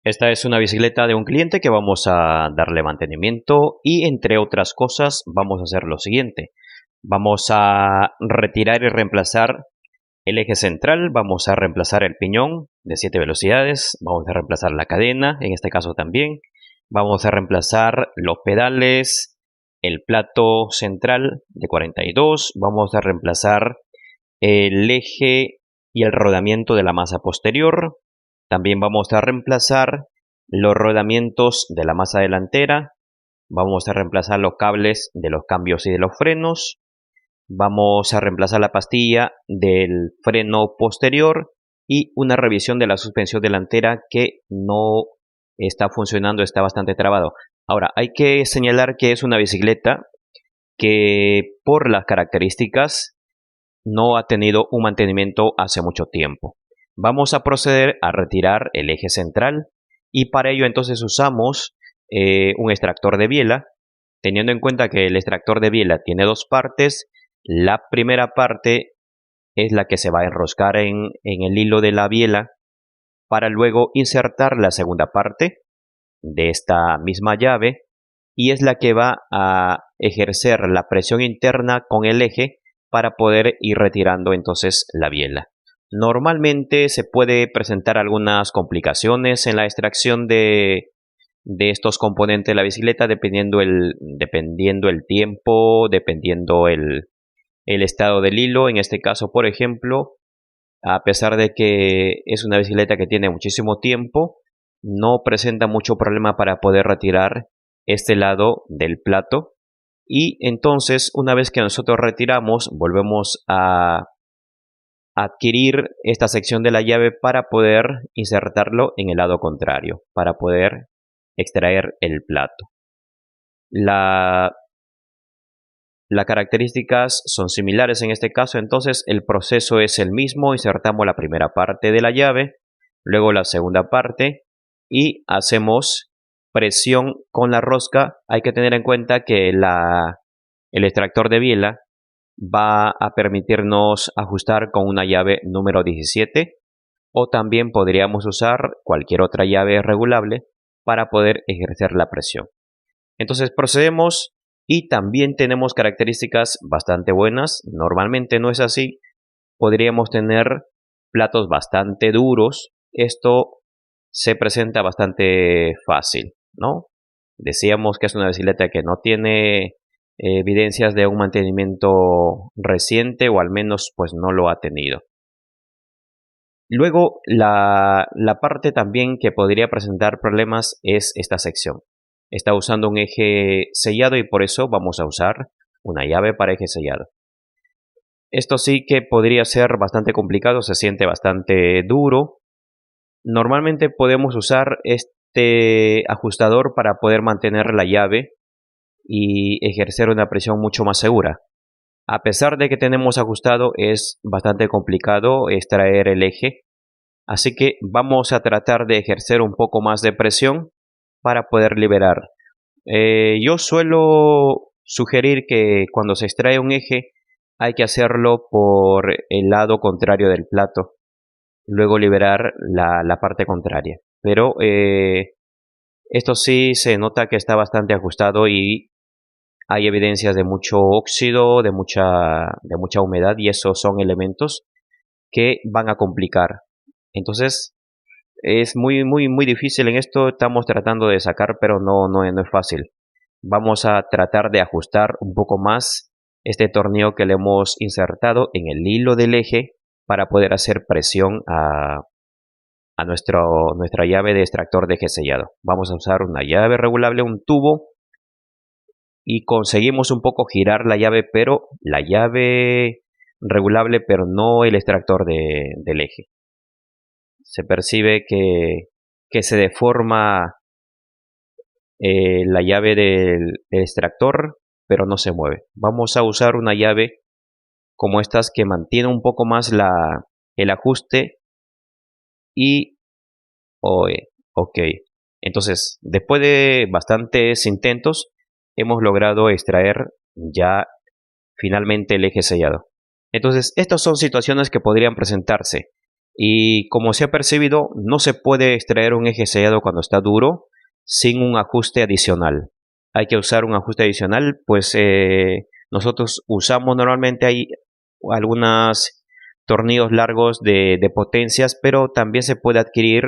Esta es una bicicleta de un cliente que vamos a darle mantenimiento y entre otras cosas vamos a hacer lo siguiente. Vamos a retirar y reemplazar el eje central, vamos a reemplazar el piñón de 7 velocidades, vamos a reemplazar la cadena, en este caso también. Vamos a reemplazar los pedales, el plato central de 42, vamos a reemplazar el eje y el rodamiento de la masa posterior. También vamos a reemplazar los rodamientos de la masa delantera. Vamos a reemplazar los cables de los cambios y de los frenos. Vamos a reemplazar la pastilla del freno posterior y una revisión de la suspensión delantera que no está funcionando, está bastante trabado. Ahora, hay que señalar que es una bicicleta que por las características no ha tenido un mantenimiento hace mucho tiempo. Vamos a proceder a retirar el eje central y para ello entonces usamos un extractor de biela, teniendo en cuenta que el extractor de biela tiene dos partes. La primera parte es la que se va a enroscar en el hilo de la biela para luego insertar la segunda parte de esta misma llave y es la que va a ejercer la presión interna con el eje para poder ir retirando entonces la biela. Normalmente se puede presentar algunas complicaciones en la extracción de estos componentes de la bicicleta dependiendo el tiempo, dependiendo el estado del hilo. En este caso, por ejemplo, a pesar de que es una bicicleta que tiene muchísimo tiempo, no presenta mucho problema para poder retirar este lado del plato. Y entonces, una vez que nosotros retiramos, volvemos a adquirir esta sección de la llave para poder insertarlo en el lado contrario, para poder extraer el plato. Las características son similares en este caso, entonces el proceso es el mismo. Insertamos la primera parte de la llave, luego la segunda parte y hacemos presión con la rosca. Hay que tener en cuenta que el extractor de biela va a permitirnos ajustar con una llave número 17 o también podríamos usar cualquier otra llave regulable para poder ejercer la presión. Entonces procedemos y también tenemos características bastante buenas. Normalmente no es así. Podríamos tener platos bastante duros. Esto se presenta bastante fácil, ¿no? Decíamos que es una bicicleta que no tiene evidencias de un mantenimiento reciente o al menos pues no lo ha tenido. Luego la parte también que podría presentar problemas es esta sección. Está usando un eje sellado y por eso vamos a usar una llave para eje sellado. Esto sí que podría ser bastante complicado, se siente bastante duro. Normalmente podemos usar este ajustador para poder mantener la llave y ejercer una presión mucho más segura. A pesar de que tenemos ajustado, es bastante complicado extraer el eje, así que vamos a tratar de ejercer un poco más de presión para poder liberar. Yo suelo sugerir que cuando se extrae un eje hay que hacerlo por el lado contrario del plato, luego liberar la parte contraria. Pero esto sí se nota que está bastante ajustado y hay evidencias de mucho óxido, de mucha humedad y esos son elementos que van a complicar. Entonces es muy difícil en esto. Estamos tratando de sacar, pero no es fácil. Vamos a tratar de ajustar un poco más este tornillo que le hemos insertado en el hilo del eje para poder hacer presión a nuestra llave de extractor de eje sellado. Vamos a usar una llave regulable, un tubo, y conseguimos un poco girar la llave regulable, pero no el extractor del eje. Se percibe que se deforma la llave del extractor, pero no se mueve. Vamos a usar una llave como estas que mantiene un poco más el ajuste y ok. Entonces, después de bastantes intentos, hemos logrado extraer ya finalmente el eje sellado. Entonces, estas son situaciones que podrían presentarse. Y como se ha percibido, no se puede extraer un eje sellado cuando está duro sin un ajuste adicional. Hay que usar un ajuste adicional, pues nosotros usamos normalmente hay algunos tornillos largos de potencias, pero también se puede adquirir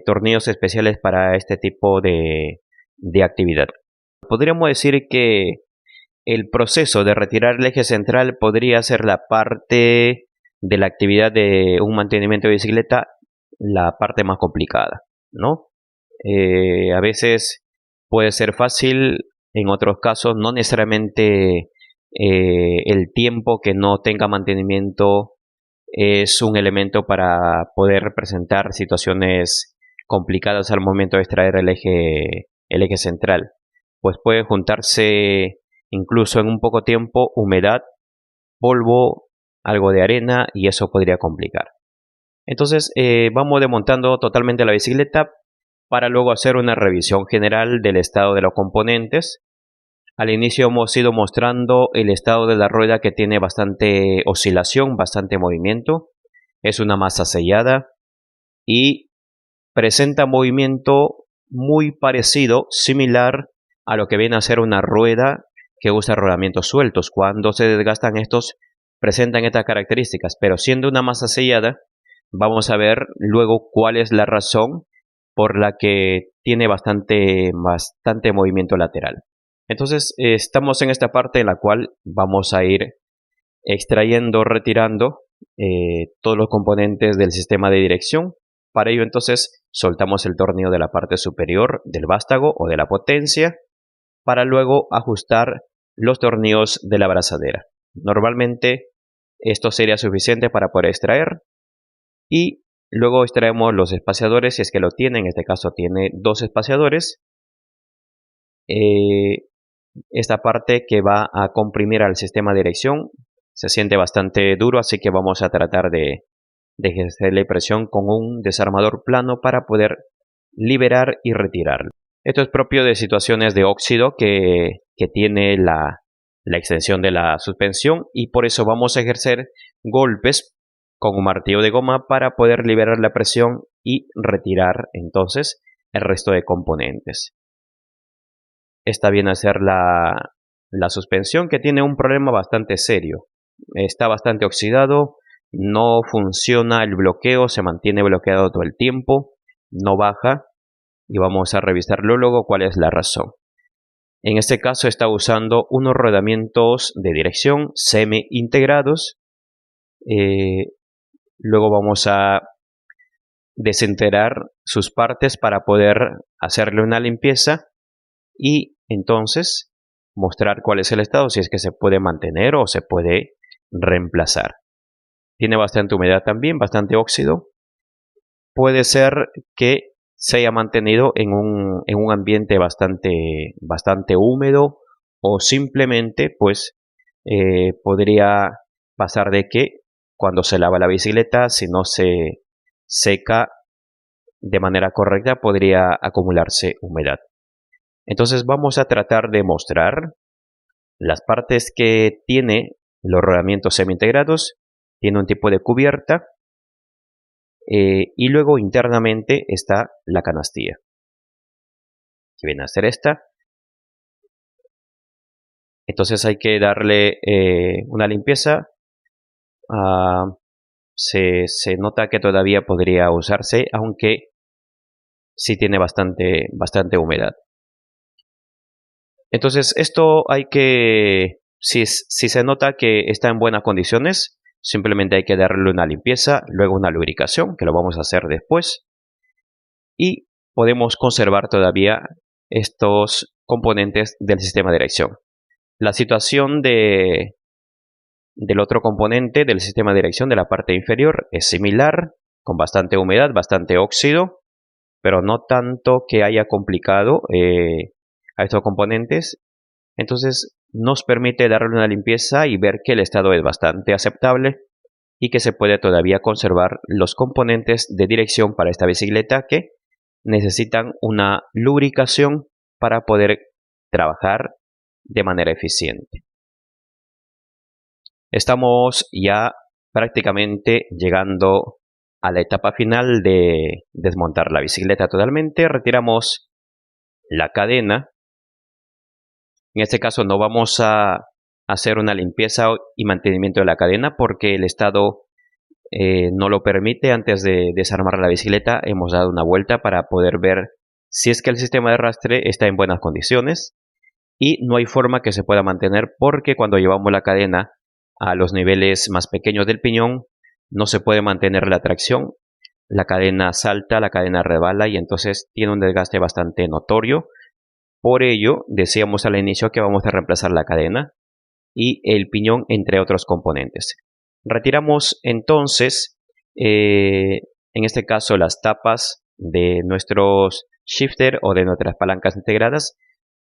tornillos especiales para este tipo de actividad. Podríamos decir que el proceso de retirar el eje central podría ser la parte de la actividad de un mantenimiento de bicicleta, la parte más complicada, ¿no? A veces puede ser fácil, en otros casos no necesariamente el tiempo que no tenga mantenimiento es un elemento para poder representar situaciones complicadas al momento de extraer el eje central. Pues puede juntarse incluso en un poco tiempo humedad, polvo, algo de arena y eso podría complicar. Entonces vamos desmontando totalmente la bicicleta para luego hacer una revisión general del estado de los componentes. Al inicio hemos ido mostrando el estado de la rueda, que tiene bastante oscilación, bastante movimiento. Es una masa sellada y presenta movimiento muy parecido, similar a lo que viene a ser una rueda que usa rodamientos sueltos. Cuando se desgastan estos, presentan estas características, pero siendo una masa sellada, vamos a ver luego cuál es la razón por la que tiene bastante movimiento lateral. Entonces estamos en esta parte en la cual vamos a ir extrayendo, retirando todos los componentes del sistema de dirección. Para ello entonces soltamos el tornillo de la parte superior del vástago o de la potencia para luego ajustar los tornillos de la abrazadera. Normalmente esto sería suficiente para poder extraer y luego extraemos los espaciadores si es que lo tiene. En este caso tiene dos espaciadores. Esta parte que va a comprimir al sistema de dirección se siente bastante duro, así que vamos a tratar de ejercerle presión con un desarmador plano para poder liberar y retirarlo. Esto es propio de situaciones de óxido que tiene la extensión de la suspensión, y por eso vamos a ejercer golpes con un martillo de goma para poder liberar la presión y retirar entonces el resto de componentes. Esta viene a ser la suspensión, que tiene un problema bastante serio. Está bastante oxidado, no funciona el bloqueo, se mantiene bloqueado todo el tiempo, no baja, y vamos a revisarlo luego cuál es la razón. En este caso está usando unos rodamientos de dirección semi integrados. Luego vamos a desenterrar sus partes para poder hacerle una limpieza y entonces mostrar cuál es el estado, si es que se puede mantener o se puede reemplazar. Tiene bastante humedad también, bastante óxido. Puede ser que se haya mantenido en un ambiente bastante húmedo, o simplemente pues podría pasar de que cuando se lava la bicicleta, si no se seca de manera correcta, podría acumularse humedad. Entonces vamos a tratar de mostrar las partes que tiene los rodamientos semi-integrados. Tiene un tipo de cubierta y luego internamente está la canastilla, que viene a ser esta. Entonces hay que darle una limpieza. Se nota que todavía podría usarse, aunque sí tiene bastante humedad. Entonces esto hay que, si se nota que está en buenas condiciones, simplemente hay que darle una limpieza, luego una lubricación, que lo vamos a hacer después. Y podemos conservar todavía estos componentes del sistema de dirección. La situación del otro componente del sistema de dirección de la parte inferior es similar, con bastante humedad, bastante óxido, pero no tanto que haya complicado a estos componentes. Entonces nos permite darle una limpieza y ver que el estado es bastante aceptable y que se puede todavía conservar los componentes de dirección para esta bicicleta, que necesitan una lubricación para poder trabajar de manera eficiente. Estamos ya prácticamente llegando a la etapa final de desmontar la bicicleta totalmente. Retiramos la cadena. En este caso no vamos a hacer una limpieza y mantenimiento de la cadena porque el estado no lo permite. Antes de desarmar la bicicleta hemos dado una vuelta para poder ver si es que el sistema de arrastre está en buenas condiciones, y no hay forma que se pueda mantener porque cuando llevamos la cadena a los niveles más pequeños del piñón no se puede mantener la tracción. La cadena salta, la cadena resbala y entonces tiene un desgaste bastante notorio. Por ello decíamos al inicio que vamos a reemplazar la cadena y el piñón, entre otros componentes. Retiramos entonces, en este caso, las tapas de nuestros shifter o de nuestras palancas integradas,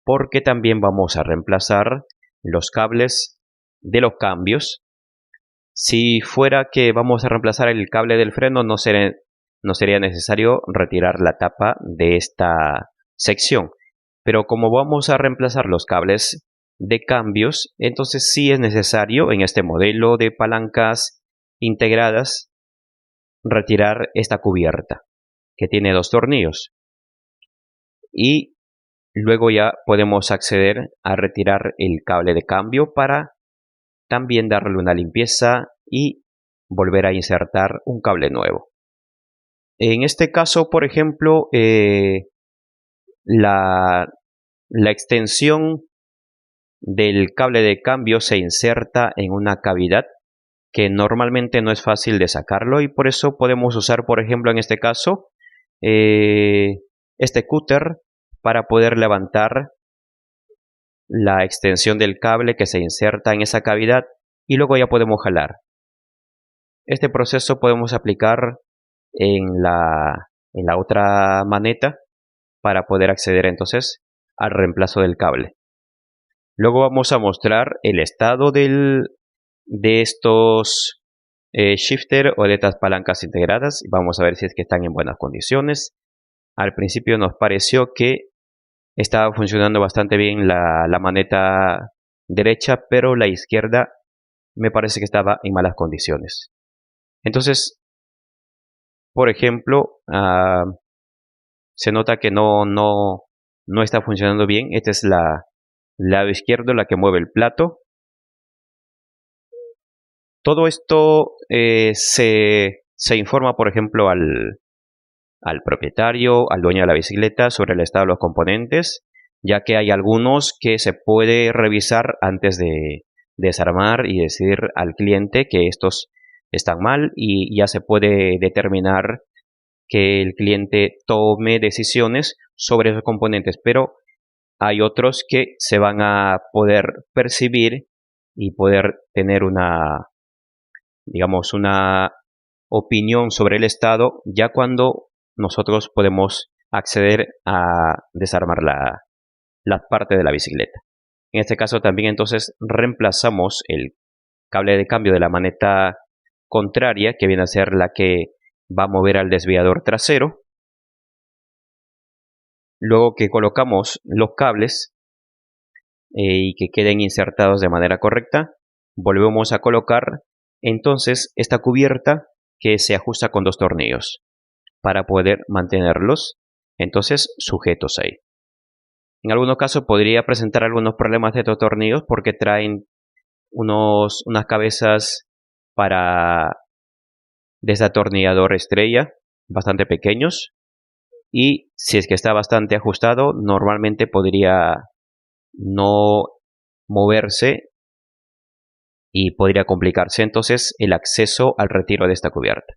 porque también vamos a reemplazar los cables de los cambios. Si fuera que vamos a reemplazar el cable del freno, no sería necesario retirar la tapa de esta sección. Pero como vamos a reemplazar los cables de cambios, entonces sí es necesario en este modelo de palancas integradas retirar esta cubierta que tiene 2 tornillos, y luego ya podemos acceder a retirar el cable de cambio para también darle una limpieza y volver a insertar un cable nuevo. En este caso, por ejemplo, la extensión del cable de cambio se inserta en una cavidad que normalmente no es fácil de sacarlo, y por eso podemos usar, por ejemplo, en este caso, este cúter para poder levantar la extensión del cable que se inserta en esa cavidad y luego ya podemos jalar. Este proceso podemos aplicar en la otra maneta para poder acceder entonces al reemplazo del cable. Luego vamos a mostrar el estado de estos shifter o de estas palancas integradas. Vamos a ver si es que están en buenas condiciones. Al principio nos pareció que estaba funcionando bastante bien la maneta derecha, pero la izquierda me parece que estaba en malas condiciones. Entonces, por ejemplo, se nota que no está funcionando bien. Esta es la lado izquierdo, la que mueve el plato. Todo esto se informa, por ejemplo, al propietario, al dueño de la bicicleta, sobre el estado de los componentes, ya que hay algunos que se puede revisar antes de desarmar y decir al cliente que estos están mal, y ya se puede determinar que el cliente tome decisiones sobre esos componentes. Pero hay otros que se van a poder percibir y poder tener una opinión sobre el estado ya cuando nosotros podemos acceder a desarmar la parte de la bicicleta. En este caso también entonces reemplazamos el cable de cambio de la maneta contraria, que viene a ser la que va a mover al desviador trasero. Luego que colocamos los cables y que queden insertados de manera correcta, volvemos a colocar entonces esta cubierta que se ajusta con 2 tornillos para poder mantenerlos entonces sujetos ahí. En algunos casos podría presentar algunos problemas de estos tornillos porque traen unas cabezas para desatornillador estrella bastante pequeños, y si es que está bastante ajustado normalmente podría no moverse y podría complicarse entonces el acceso al retiro de esta cubierta.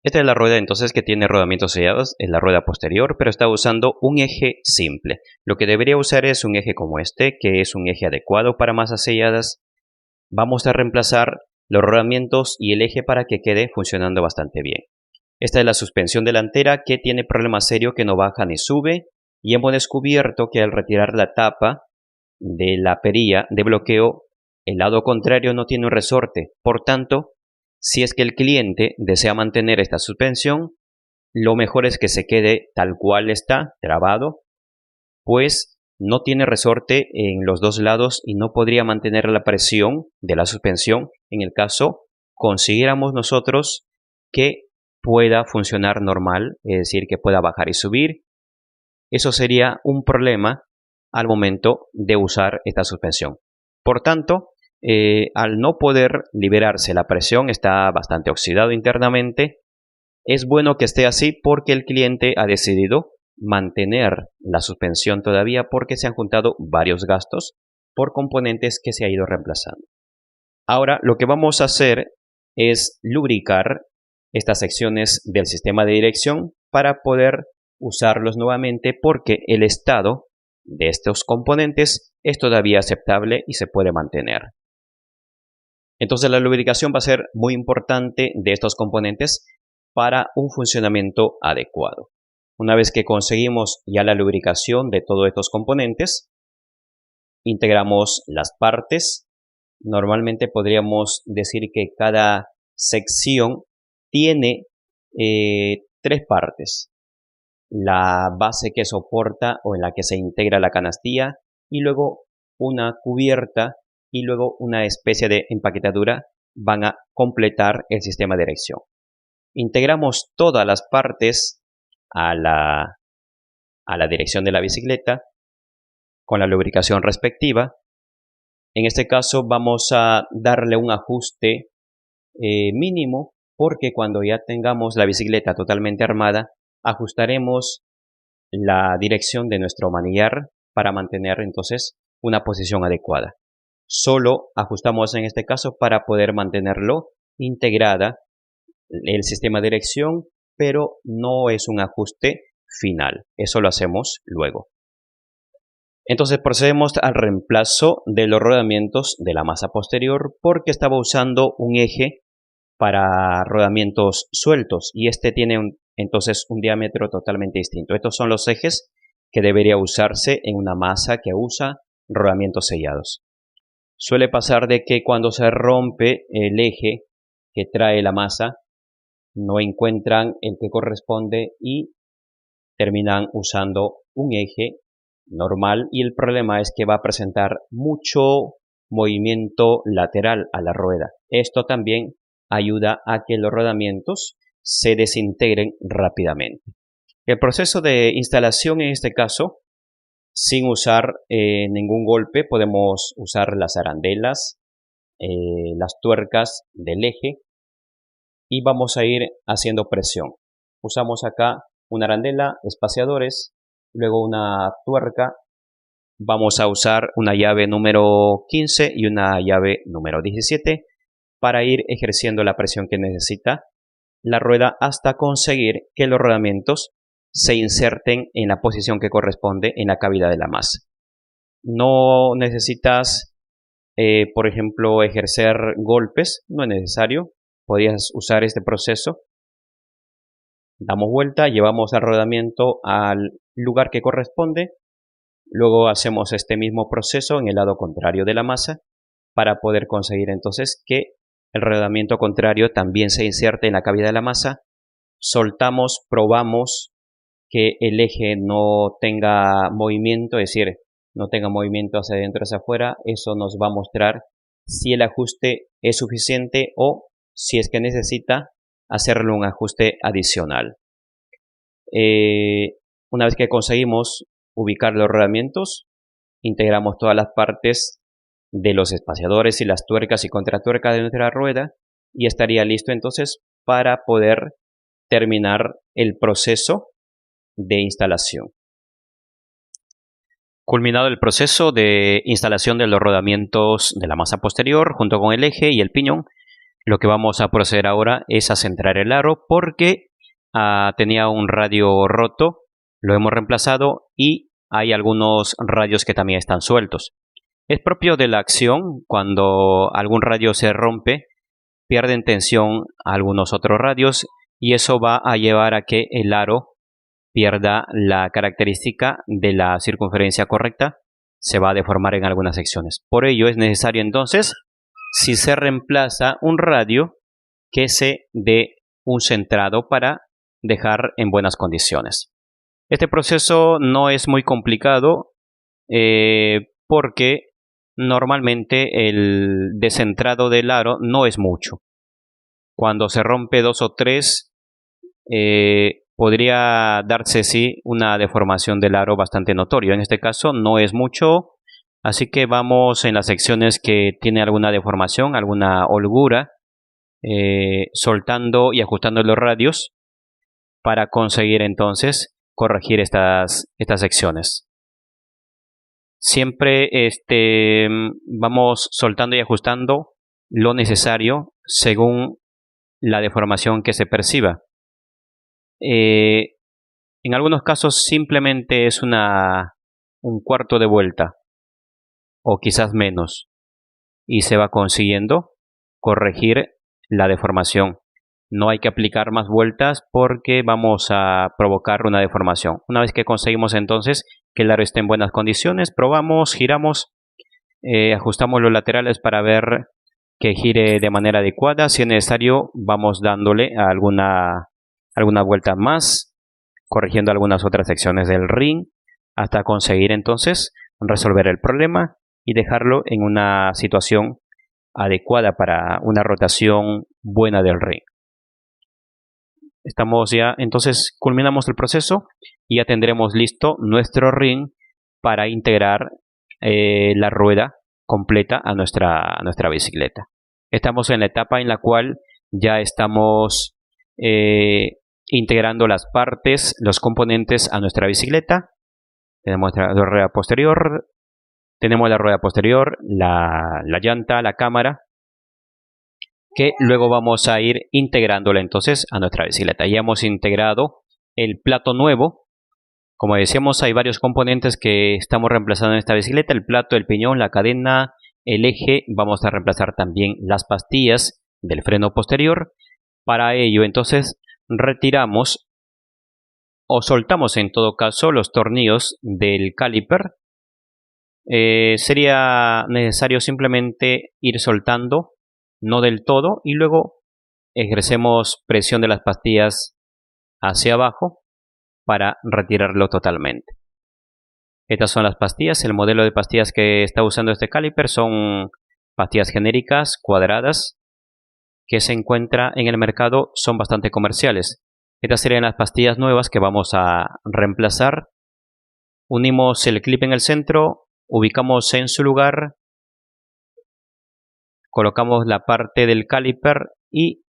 Esta es la rueda entonces que tiene rodamientos sellados, es la rueda posterior, pero está usando un eje simple. Lo que debería usar es un eje como este, que es un eje adecuado para masas selladas. Vamos a reemplazar los rodamientos y el eje para que quede funcionando bastante bien. Esta es la suspensión delantera, que tiene problema serio, que no baja ni sube, y hemos descubierto que al retirar la tapa de la perilla de bloqueo, el lado contrario no tiene un resorte. Por tanto, si es que el cliente desea mantener esta suspensión, lo mejor es que se quede tal cual está, trabado, pues no tiene resorte en los 2 lados y no podría mantener la presión de la suspensión en el caso consiguiéramos nosotros que pueda funcionar normal, es decir, que pueda bajar y subir. Eso sería un problema al momento de usar esta suspensión. Por tanto, al no poder liberarse la presión, está bastante oxidado internamente. Es bueno que esté así porque el cliente ha decidido mantener la suspensión todavía porque se han juntado varios gastos por componentes que se ha ido reemplazando. Ahora lo que vamos a hacer es lubricar estas secciones del sistema de dirección para poder usarlos nuevamente porque el estado de estos componentes es todavía aceptable y se puede mantener. Entonces la lubricación va a ser muy importante de estos componentes para un funcionamiento adecuado. Una vez que conseguimos ya la lubricación de todos estos componentes, integramos las partes. Normalmente podríamos decir que cada sección tiene 3 partes. La base que soporta o en la que se integra la canastilla y luego una cubierta y luego una especie de empaquetadura van a completar el sistema de dirección. Integramos todas las partes a la dirección de la bicicleta con la lubricación respectiva. En este caso vamos a darle un ajuste mínimo porque cuando ya tengamos la bicicleta totalmente armada, ajustaremos la dirección de nuestro manillar para mantener entonces una posición adecuada. Solo ajustamos en este caso para poder mantenerlo integrada el sistema de dirección, pero no es un ajuste final. Eso lo hacemos luego. Entonces procedemos al reemplazo de los rodamientos de la masa posterior porque estaba usando un eje para rodamientos sueltos y este tiene entonces un diámetro totalmente distinto. Estos son los ejes que debería usarse en una masa que usa rodamientos sellados. Suele pasar de que cuando se rompe el eje que trae la masa, no encuentran el que corresponde y terminan usando un eje normal y el problema es que va a presentar mucho movimiento lateral a la rueda. Esto también ayuda a que los rodamientos se desintegren rápidamente. El proceso de instalación en este caso, sin usar ningún golpe, podemos usar las arandelas, las tuercas del eje y vamos a ir haciendo presión. Usamos acá una arandela, espaciadores, luego una tuerca. Vamos a usar una llave número 15 y una llave número 17 para ir ejerciendo la presión que necesita la rueda hasta conseguir que los rodamientos se inserten en la posición que corresponde en la cavidad de la masa. No necesitas, por ejemplo, ejercer golpes, no es necesario. Podrías usar este proceso. Damos vuelta, llevamos el rodamiento al lugar que corresponde. Luego hacemos este mismo proceso en el lado contrario de la masa para poder conseguir entonces que el rodamiento contrario también se inserte en la cavidad de la masa. Soltamos, probamos que el eje no tenga movimiento, es decir, no tenga movimiento hacia adentro o hacia afuera. Eso nos va a mostrar si el ajuste es suficiente o si es que necesita hacerle un ajuste adicional. Una vez que conseguimos ubicar los rodamientos, integramos todas las partes de los espaciadores y las tuercas y contratuercas de nuestra rueda y estaría listo entonces para poder terminar el proceso de instalación. Culminado el proceso de instalación de los rodamientos de la masa posterior junto con el eje y el piñón, lo que vamos a proceder ahora es a centrar el aro porque tenía un radio roto, lo hemos reemplazado y hay algunos radios que también están sueltos. Es propio de la acción cuando algún radio se rompe, pierden tensión algunos otros radios y eso va a llevar a que el aro pierda la característica de la circunferencia correcta, se va a deformar en algunas secciones. Por ello es necesario entonces, si se reemplaza un radio, que se dé un centrado para dejar en buenas condiciones. Este proceso no es muy complicado porque normalmente el descentrado del aro no es mucho. Cuando se rompe 2 o 3, podría darse sí una deformación del aro bastante notorio. En este caso no es mucho, así que vamos en las secciones que tiene alguna deformación, alguna holgura, soltando y ajustando los radios para conseguir entonces corregir estas secciones. Siempre vamos soltando y ajustando lo necesario según la deformación que se perciba. En algunos casos simplemente es un cuarto de vuelta o quizás menos y se va consiguiendo corregir la deformación. No hay que aplicar más vueltas porque vamos a provocar una deformación. Una vez que conseguimos entonces que el aro esté en buenas condiciones, probamos, giramos, ajustamos los laterales para ver que gire de manera adecuada. Si es necesario, vamos dándole alguna vuelta más, corrigiendo algunas otras secciones del ring, hasta conseguir entonces resolver el problema y dejarlo en una situación adecuada para una rotación buena del ring. Estamos ya, entonces culminamos el proceso y ya tendremos listo nuestro ring para integrar la rueda completa a nuestra bicicleta. Estamos en la etapa en la cual ya estamos integrando las partes, los componentes a nuestra bicicleta. Tenemos la rueda posterior, la llanta, la cámara, que luego vamos a ir integrándola entonces a nuestra bicicleta. Ya hemos integrado el plato nuevo. Como decíamos, hay varios componentes que estamos reemplazando en esta bicicleta: el plato, el piñón, la cadena, el eje. Vamos a reemplazar también las pastillas del freno posterior. Para ello entonces retiramos o soltamos en todo caso los tornillos del caliper. Sería necesario simplemente ir soltando, no del todo, y luego ejercemos presión de las pastillas hacia abajo para retirarlo totalmente. Estas son las pastillas. El modelo de pastillas que está usando este caliper son pastillas genéricas cuadradas que se encuentra en el mercado, son bastante comerciales. Estas serían las pastillas nuevas que vamos a reemplazar. Unimos el clip en el centro, ubicamos en su lugar, colocamos la parte del caliper y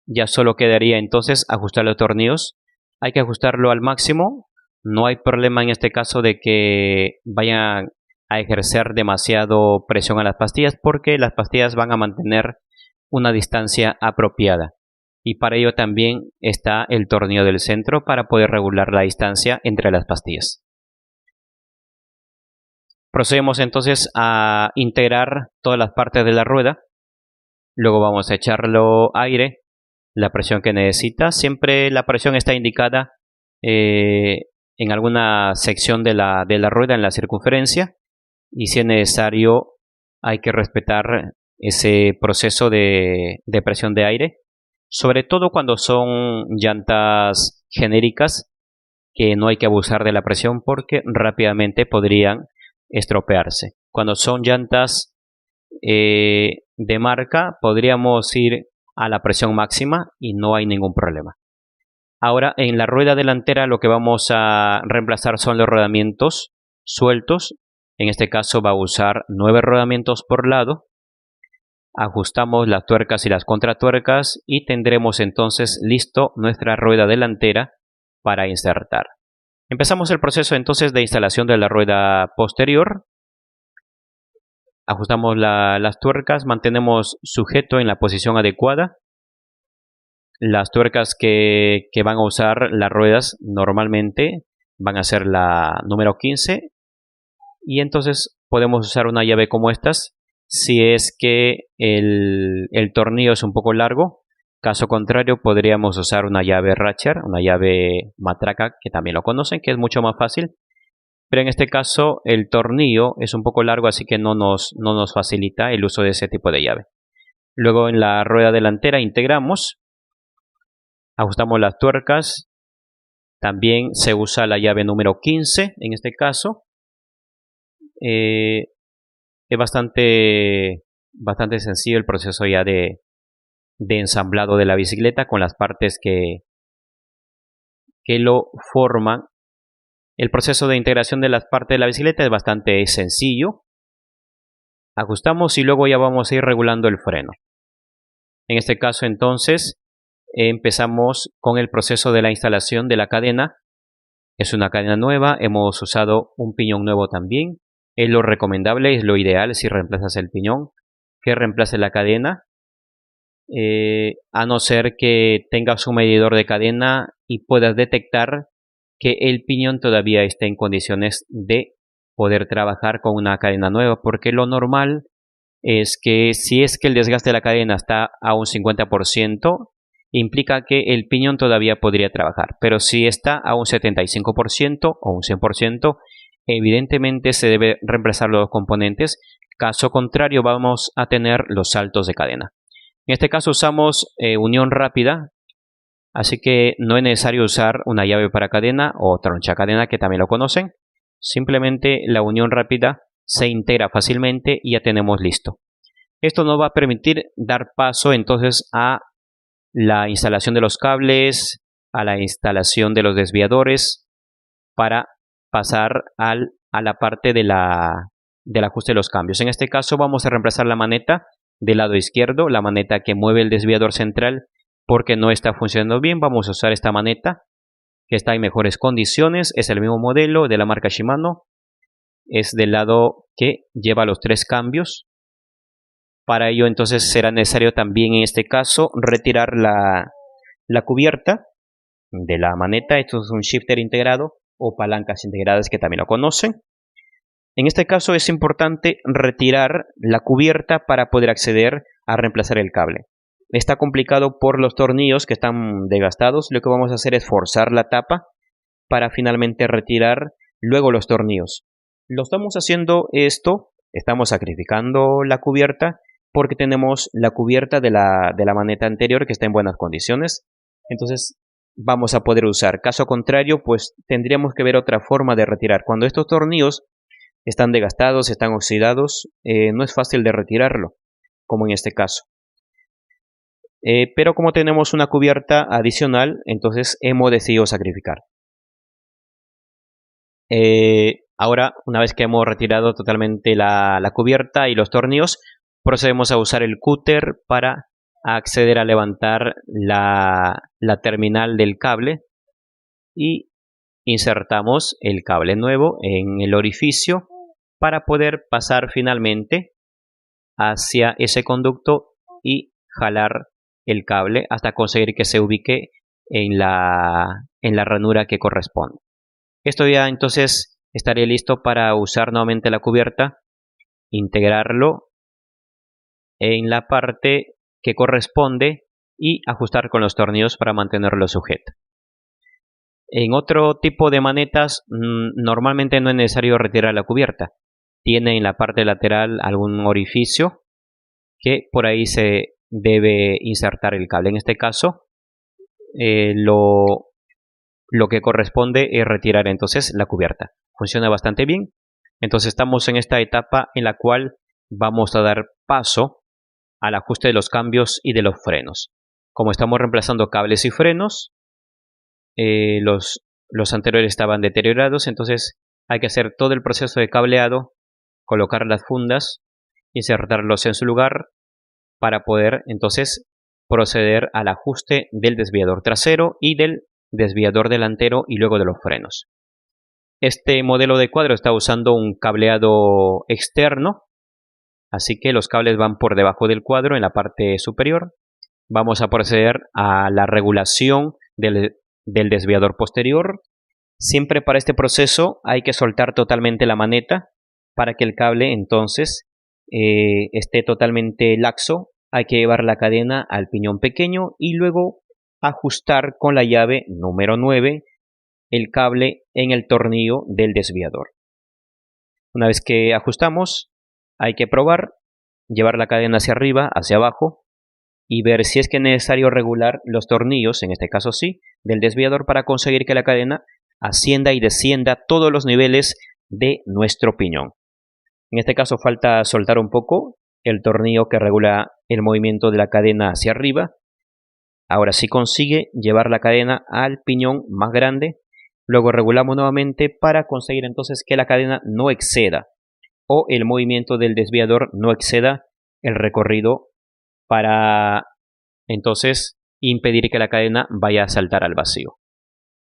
ya solo quedaría entonces ajustar los tornillos. Hay que ajustarlo al máximo. No hay problema en este caso de que vayan a ejercer demasiado presión a las pastillas, porque las pastillas van a mantener una distancia apropiada. Y para ello también está el tornillo del centro para poder regular la distancia entre las pastillas. Procedemos entonces a integrar todas las partes de la rueda. Luego vamos a echarlo aire, la presión que necesita. Siempre la presión está indicada en alguna sección de la rueda, en la circunferencia. Y si es necesario, hay que respetar ese proceso de presión de aire. Sobre todo cuando son llantas genéricas, que no hay que abusar de la presión porque rápidamente podrían estropearse. Cuando son llantas de marca, podríamos ir a la presión máxima y no hay ningún problema. Ahora, en la rueda delantera lo que vamos a reemplazar son los rodamientos sueltos. En este caso va a usar 9 rodamientos por lado. Ajustamos las tuercas y las contratuercas y tendremos entonces listo nuestra rueda delantera para insertar. Empezamos el proceso entonces de instalación de la rueda posterior. Ajustamos las tuercas, mantenemos sujeto en la posición adecuada. Las tuercas que van a usar las ruedas normalmente van a ser la número 15. Y entonces podemos usar una llave como estas si es que el tornillo es un poco largo. Caso contrario, podríamos usar una llave ratchet, una llave matraca, que también lo conocen, que es mucho más fácil. Pero en este caso el tornillo es un poco largo, así que no nos facilita el uso de ese tipo de llave. Luego en la rueda delantera integramos, ajustamos las tuercas. También se usa la llave número 15 en este caso. Es bastante sencillo el proceso ya de de ensamblado de la bicicleta con las partes que lo forman. El proceso de integración de las partes de la bicicleta es bastante sencillo. Ajustamos y luego ya vamos a ir regulando el freno. En este caso entonces empezamos con el proceso de la instalación de la cadena. Es una cadena nueva, hemos usado un piñón nuevo también. Es lo recomendable, es lo ideal si reemplazas el piñón, que reemplace la cadena. A no ser que tengas un medidor de cadena y puedas detectar que el piñón todavía esté en condiciones de poder trabajar con una cadena nueva, porque lo normal es que si es que el desgaste de la cadena está a un 50%, implica que el piñón todavía podría trabajar, pero si está a un 75% o un 100%, evidentemente se debe reemplazar los componentes, caso contrario vamos a tener los saltos de cadena. En este caso usamos unión rápida, así que no es necesario usar una llave para cadena o tronchacadena, que también lo conocen. Simplemente la unión rápida se integra fácilmente y ya tenemos listo. Esto nos va a permitir dar paso entonces a la instalación de los cables, a la instalación de los desviadores, para pasar a la parte del ajuste de los cambios. En este caso vamos a reemplazar la maneta del lado izquierdo, la maneta que mueve el desviador central, porque no está funcionando bien. Vamos a usar esta maneta que está en mejores condiciones, es el mismo modelo de la marca Shimano, es del lado que lleva los 3 cambios. Para ello entonces será necesario también en este caso retirar la cubierta de la maneta. Esto es un shifter integrado o palancas integradas, que también lo conocen. En este caso es importante retirar la cubierta para poder acceder a reemplazar el cable. Está complicado por los tornillos que están desgastados. Lo que vamos a hacer es forzar la tapa para finalmente retirar luego los tornillos. Lo estamos haciendo esto, estamos sacrificando la cubierta porque tenemos la cubierta de la maneta anterior que está en buenas condiciones. Entonces vamos a poder usar. Caso contrario, pues tendríamos que ver otra forma de retirar. Cuando estos tornillos están desgastados, están oxidados, no es fácil de retirarlo, como en este caso. Pero como tenemos una cubierta adicional, entonces hemos decidido sacrificar. Ahora, una vez que hemos retirado totalmente la cubierta y los tornillos, procedemos a usar el cúter para acceder a levantar la terminal del cable y insertamos el cable nuevo en el orificio para poder pasar finalmente hacia ese conducto y jalar el cable hasta conseguir que se ubique en la ranura que corresponde. Esto ya entonces estaría listo para usar nuevamente la cubierta, integrarlo en la parte que corresponde y ajustar con los tornillos para mantenerlo sujeto. En otro tipo de manetas normalmente no es necesario retirar la cubierta. Tiene en la parte lateral algún orificio que por ahí se debe insertar el cable. En este caso lo que corresponde es retirar entonces la cubierta. Funciona bastante bien. Entonces estamos en esta etapa en la cual vamos a dar paso al ajuste de los cambios y de los frenos. Como estamos reemplazando cables y frenos, los anteriores estaban deteriorados, entonces hay que hacer todo el proceso de cableado, colocar las fundas, insertarlos en su lugar para poder entonces proceder al ajuste del desviador trasero y del desviador delantero y luego de los frenos. Este modelo de cuadro está usando un cableado externo, así que los cables van por debajo del cuadro en la parte superior. Vamos a proceder a la regulación del desviador posterior. Siempre para este proceso hay que soltar totalmente la maneta para que el cable entonces esté totalmente laxo. Hay que llevar la cadena al piñón pequeño y luego ajustar con la llave número 9 el cable en el tornillo del desviador. Una vez que ajustamos, hay que probar, llevar la cadena hacia arriba, hacia abajo y ver si es que es necesario regular los tornillos, en este caso sí, del desviador para conseguir que la cadena ascienda y descienda todos los niveles de nuestro piñón. En este caso falta soltar un poco el tornillo que regula el movimiento de la cadena hacia arriba. Ahora sí consigue llevar la cadena al piñón más grande. Luego regulamos nuevamente para conseguir entonces que la cadena no exceda o el movimiento del desviador no exceda el recorrido para entonces impedir que la cadena vaya a saltar al vacío.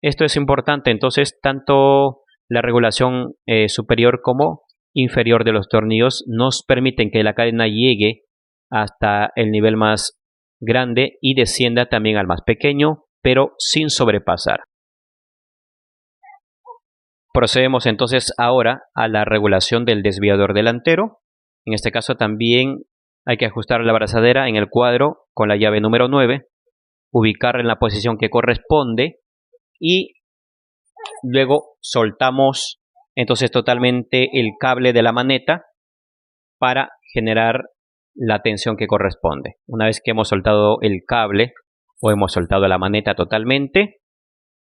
Esto es importante, entonces tanto la regulación superior como inferior de los tornillos nos permiten que la cadena llegue hasta el nivel más grande y descienda también al más pequeño, pero sin sobrepasar. Procedemos entonces ahora a la regulación del desviador delantero. En este caso también hay que ajustar la abrazadera en el cuadro con la llave número 9, ubicarla en la posición que corresponde y luego soltamos entonces totalmente el cable de la maneta para generar la tensión que corresponde. Una vez que hemos soltado el cable o hemos soltado la maneta totalmente,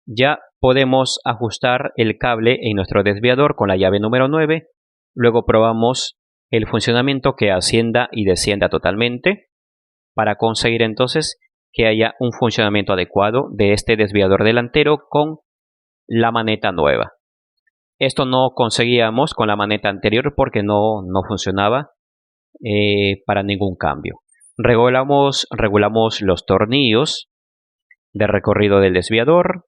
ya podemos ajustar el cable en nuestro desviador con la llave número 9. Luego probamos el funcionamiento, que ascienda y descienda totalmente, para conseguir entonces que haya un funcionamiento adecuado de este desviador delantero con la maneta nueva. Esto no conseguíamos con la maneta anterior porque no funcionaba para ningún cambio. Regulamos los tornillos de recorrido del desviador.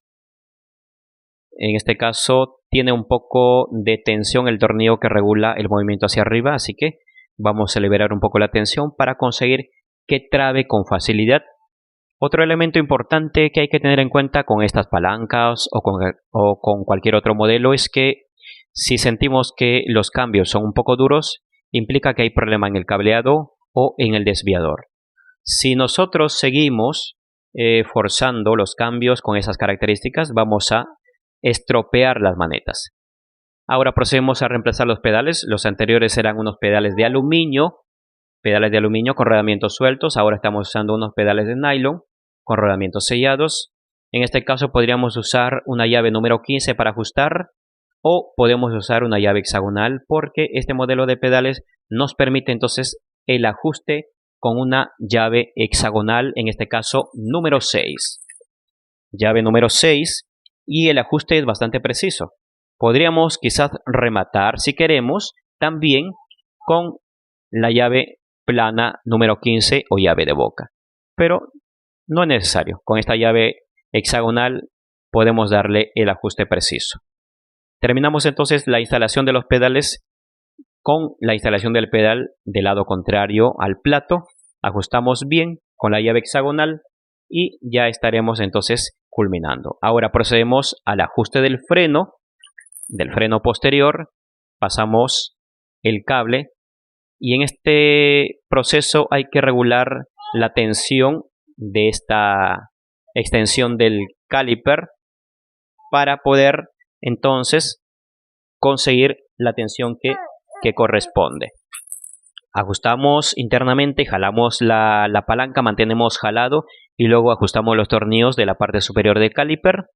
En este caso tiene un poco de tensión el tornillo que regula el movimiento hacia arriba, así que vamos a liberar un poco la tensión para conseguir que trabe con facilidad. Otro elemento importante que hay que tener en cuenta con estas palancas o con cualquier otro modelo es que si sentimos que los cambios son un poco duros, implica que hay problema en el cableado o en el desviador. Si nosotros seguimos forzando los cambios con esas características, vamos a estropear las manetas. Ahora procedemos a reemplazar los pedales. Los anteriores eran unos pedales de aluminio con rodamientos sueltos. Ahora estamos usando unos pedales de nylon con rodamientos sellados. En este caso podríamos usar una llave número 15 para ajustar, o podemos usar una llave hexagonal porque este modelo de pedales nos permite entonces el ajuste con una llave hexagonal, en este caso número 6. Llave número 6. Y el ajuste es bastante preciso. Podríamos quizás rematar, si queremos, también con la llave plana número 15 o llave de boca. Pero no es necesario. Con esta llave hexagonal podemos darle el ajuste preciso. Terminamos entonces la instalación de los pedales con la instalación del pedal del lado contrario al plato. Ajustamos bien con la llave hexagonal y ya estaremos entonces culminando. Ahora procedemos al ajuste del freno posterior. Pasamos el cable y en este proceso hay que regular la tensión de esta extensión del caliper para poder entonces conseguir la tensión que corresponde. Ajustamos internamente, jalamos la palanca, mantenemos jalado y luego ajustamos los tornillos de la parte superior del caliper.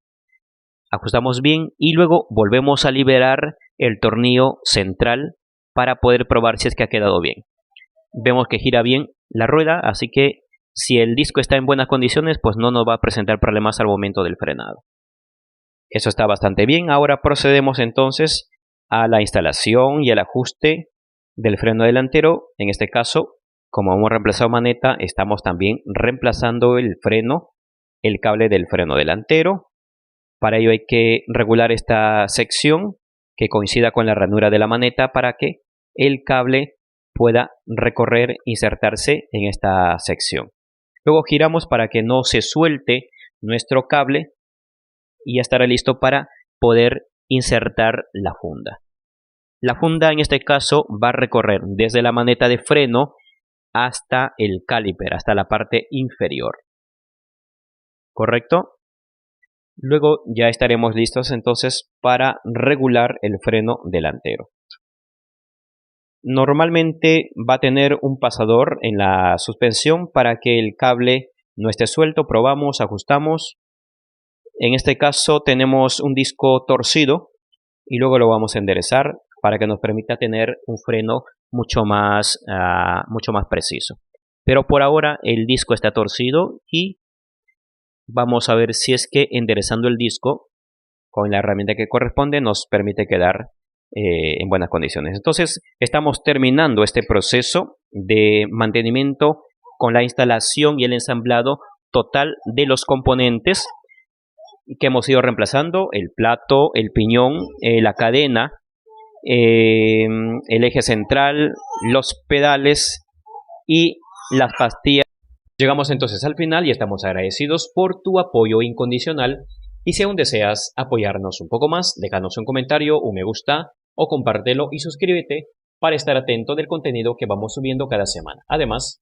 Ajustamos bien y luego volvemos a liberar el tornillo central para poder probar si es que ha quedado bien. Vemos que gira bien la rueda, así que si el disco está en buenas condiciones, pues no nos va a presentar problemas al momento del frenado. Eso está bastante bien. Ahora procedemos entonces a la instalación y el ajuste del freno delantero. En este caso, como hemos reemplazado maneta, estamos también reemplazando el cable del freno delantero. Para ello hay que regular esta sección que coincida con la ranura de la maneta para que el cable pueda recorrer, insertarse en esta sección. Luego giramos para que no se suelte nuestro cable y ya estará listo para poder insertar la funda. La funda en este caso va a recorrer desde la maneta de freno hasta el caliper, hasta la parte inferior. ¿Correcto? Luego ya estaremos listos entonces para regular el freno delantero. Normalmente va a tener un pasador en la suspensión para que el cable no esté suelto. Probamos, ajustamos. En este caso tenemos un disco torcido y luego lo vamos a enderezar para que nos permita tener un freno mucho más preciso. Pero por ahora el disco está torcido y vamos a ver si es que enderezando el disco con la herramienta que corresponde nos permite quedar en buenas condiciones. Entonces estamos terminando este proceso de mantenimiento con la instalación y el ensamblado total de los componentes que hemos ido reemplazando: el plato, el piñón, la cadena, el eje central, los pedales y las pastillas. Llegamos entonces al final y estamos agradecidos por tu apoyo incondicional. Y si aún deseas apoyarnos un poco más, déjanos un comentario, un me gusta o compártelo y suscríbete para estar atento del contenido que vamos subiendo cada semana. Además,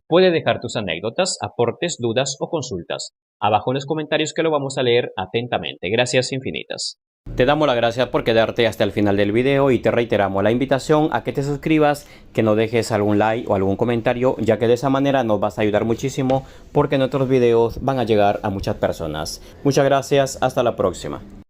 puedes dejar tus anécdotas, aportes, dudas o consultas abajo en los comentarios, que lo vamos a leer atentamente. Gracias infinitas. Te damos las gracias por quedarte hasta el final del video y te reiteramos la invitación a que te suscribas, que nos dejes algún like o algún comentario, ya que de esa manera nos vas a ayudar muchísimo porque nuestros videos van a llegar a muchas personas. Muchas gracias, hasta la próxima.